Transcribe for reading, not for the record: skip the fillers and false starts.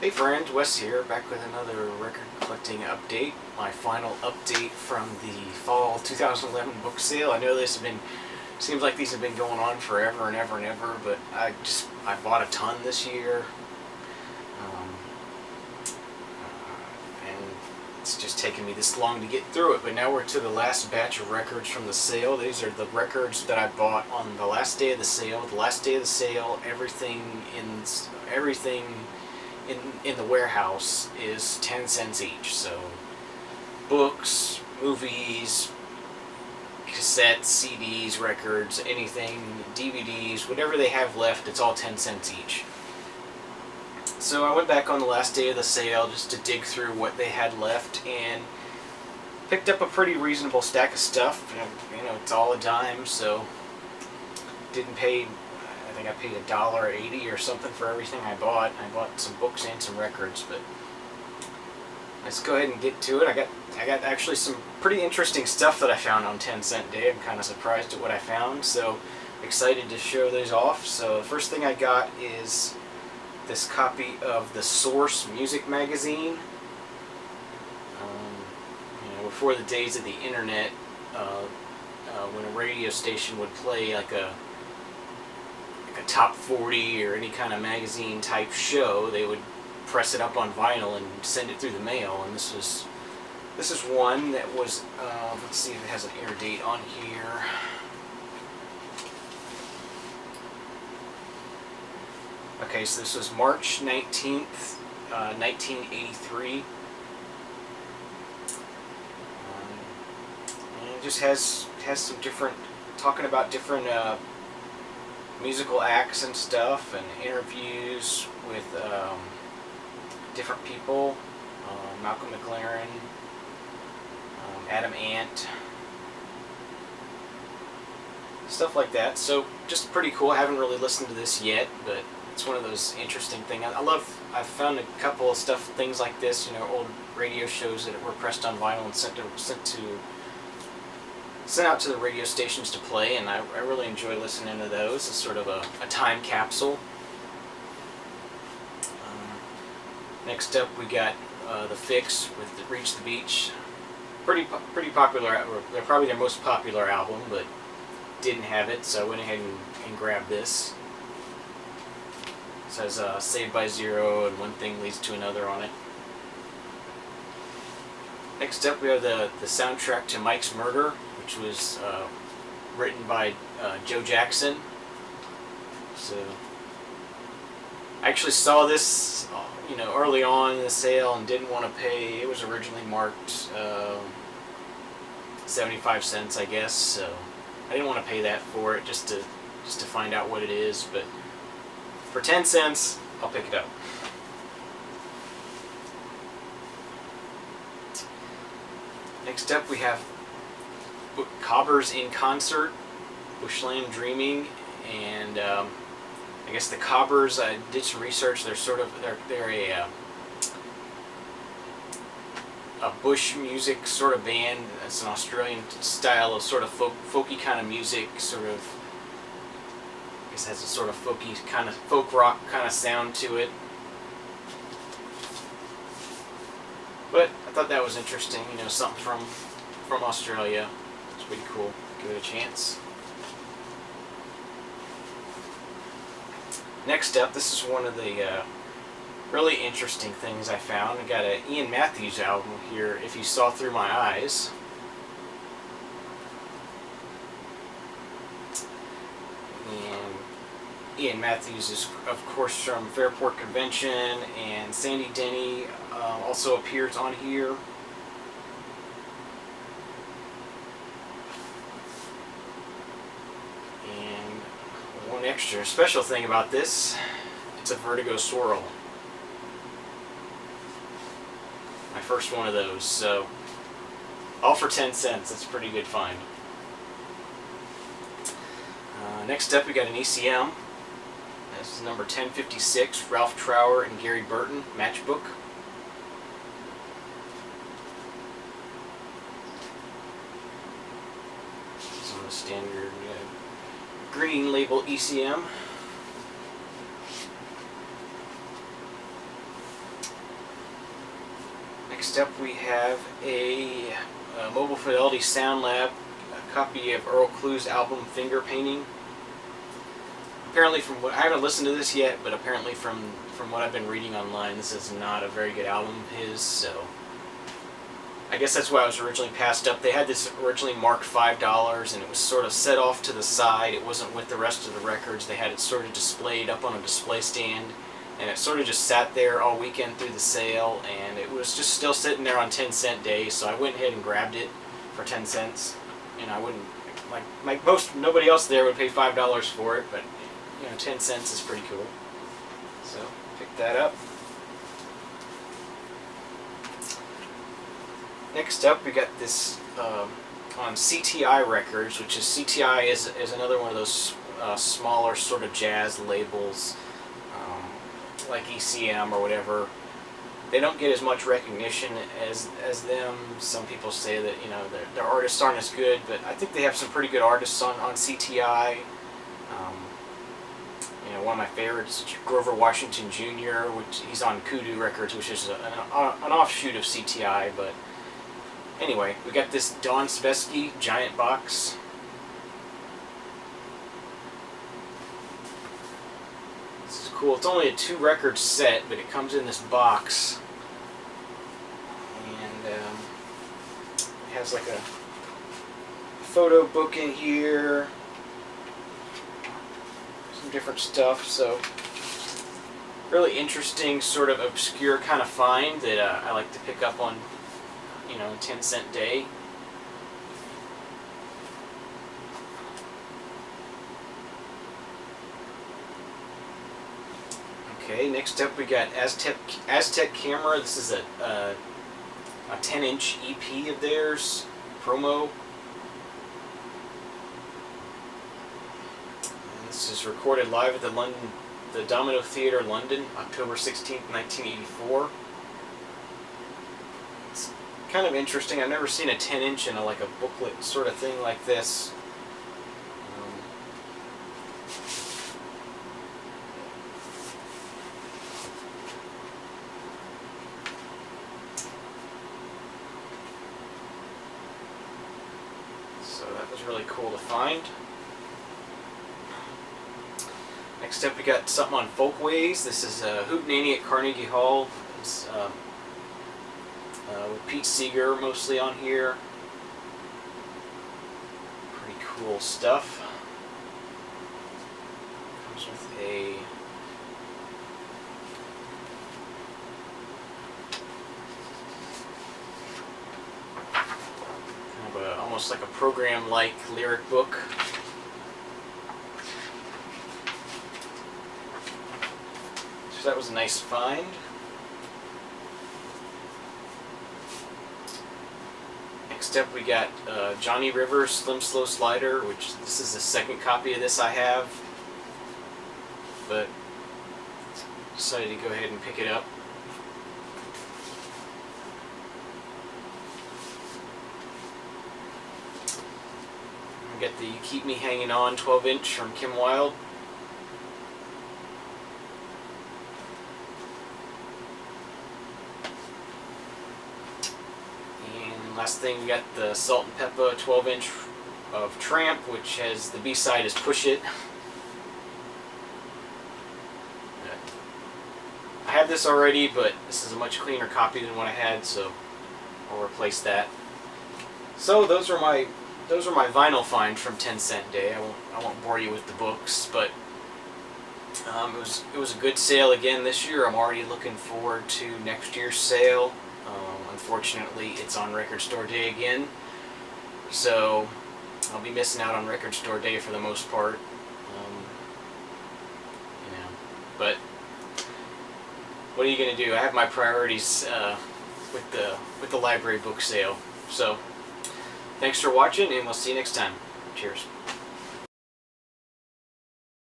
Hey friends, Wes here, back with another record collecting update. My final update from the fall 2011 book sale. I know seems like these have been going on forever and ever and ever, but I bought a ton this year. Um, and it's just taken me this long to get through it, but now we're to the last batch of records from the sale. These are the records that I bought on the last day of the sale. The last day of the sale, everything in the warehouse is 10 cents each. So books, movies, cassettes, CDs, records, anything, DVDs, whatever they have left, it's all 10 cents each. So I went back on the last day of the sale just to dig through what they had left and picked up a pretty reasonable stack of stuff. You know, it's all a dime, so didn't pay. I think I paid $1.80 or something for everything I bought. I bought some books and some records, but let's go ahead and get to it. I got actually some pretty interesting stuff that I found on 10 cent day. I'm kind of surprised at what I found, so excited to show those off. So the first thing I got is this copy of the Source music magazine. Before the days of the internet, when a radio station would play like a top 40 or any kind of magazine type show, they would press it up on vinyl and send it through the mail. And this is one that was let's see if it has an air date on here. Okay, so this was March 19th, 1983. And it just has some different, talking about different musical acts and stuff, and interviews with different people, Malcolm McLaren, Adam Ant, stuff like that. So just pretty cool. I haven't really listened to this yet, but it's one of those interesting things. I've found a couple of things like this, old radio shows that were pressed on vinyl and sent out to the radio stations to play, and I really enjoy listening to those. It's sort of a time capsule. Next up, we got The Fix with Reach the Beach. Pretty popular. They're probably their most popular album, but didn't have it, so I went ahead and grabbed this. It says Saved by Zero and One Thing Leads to Another on it. Next up, we have the soundtrack to Mike's Murder, which was written by Joe Jackson. So I actually saw this, early on in the sale and didn't want to pay. It was originally marked 75 cents, I guess. So I didn't want to pay that for it, just to find out what it is. But for 10 cents, I'll pick it up. Next up, we have Cobbers in Concert, Bushland Dreaming, and I guess the Cobbers, I did some research. They're a bush music sort of band. It's an Australian style of sort of folky kind of music, sort of, I guess has a sort of folky kind of folk rock kind of sound to it. But I thought that was interesting, something from Australia. It's pretty cool. Give it a chance. Next up, this is one of the really interesting things I found. I got an Ian Matthews album here, If You Saw Through My Eyes. And Ian Matthews is, of course, from Fairport Convention, and Sandy Denny also appears on here. And one extra special thing about this, it's a Vertigo Swirl. My first one of those, so all for 10 cents. That's a pretty good find. Next up, we got an ECM. This is number 1056, Ralph Trower and Gary Burton, Matchbook. It's on the standard green label ECM. Next up we have a Mobile Fidelity Sound Lab, a copy of Earl Clue's album Finger Painting. Apparently I haven't listened to this yet, but apparently from what I've been reading online, this is not a very good album of his, so I guess that's why it was originally passed up. They had this originally marked $5, and it was sort of set off to the side. It wasn't with the rest of the records. They had it sort of displayed up on a display stand, and it sort of just sat there all weekend through the sale, and it was just still sitting there on 10-cent days, so I went ahead and grabbed it for 10 cents. And I wouldn't, like nobody else there would pay $5 for it, but 10 cents is pretty cool. So, pick that up. Next up, we got this on CTI Records, which is CTI is another one of those smaller sort of jazz labels, like ECM or whatever. They don't get as much recognition as them. Some people say that their artists aren't as good, but I think they have some pretty good artists on CTI. One of my favorites, Grover Washington Jr., which he's on Kudu Records, which is an offshoot of CTI. But anyway, we got this Don Svesky giant box. This is cool. It's only a 2-record set, but it comes in this box, and it has like a photo book in here. Different stuff, so really interesting, sort of obscure kind of find that I like to pick up on a 10-cent day. Okay, next up we got Aztec Camera. This is a 10-inch EP of theirs, promo. This is recorded live at the Domino Theatre, London, October 16th, 1984. It's kind of interesting. I've never seen a 10-inch in like a booklet sort of thing like this. So that was really cool to find. Next up, we got something on Folkways. This is Hootenanny at Carnegie Hall. It's with Pete Seeger mostly on here. Pretty cool stuff. Comes with a kind of almost like a program-like lyric book. So that was a nice find. Next up we got Johnny Rivers Slim Slow Slider, which this is the second copy of this I have, but decided to go ahead and pick it up. We got the Keep Me Hanging On 12-inch from Kim Wilde. Last thing, we got the Salt and Pepper 12-inch of Tramp, which has the B-side is Push It. I have this already, but this is a much cleaner copy than what I had, so I'll replace that. So those are my vinyl finds from 10-cent day. I won't bore you with the books, but it was a good sale again this year. I'm already looking forward to next year's sale. Unfortunately, it's on Record Store Day again, so I'll be missing out on Record Store Day for the most part. But what are you going to do? I have my priorities with the library book sale. So, thanks for watching, and we'll see you next time. Cheers.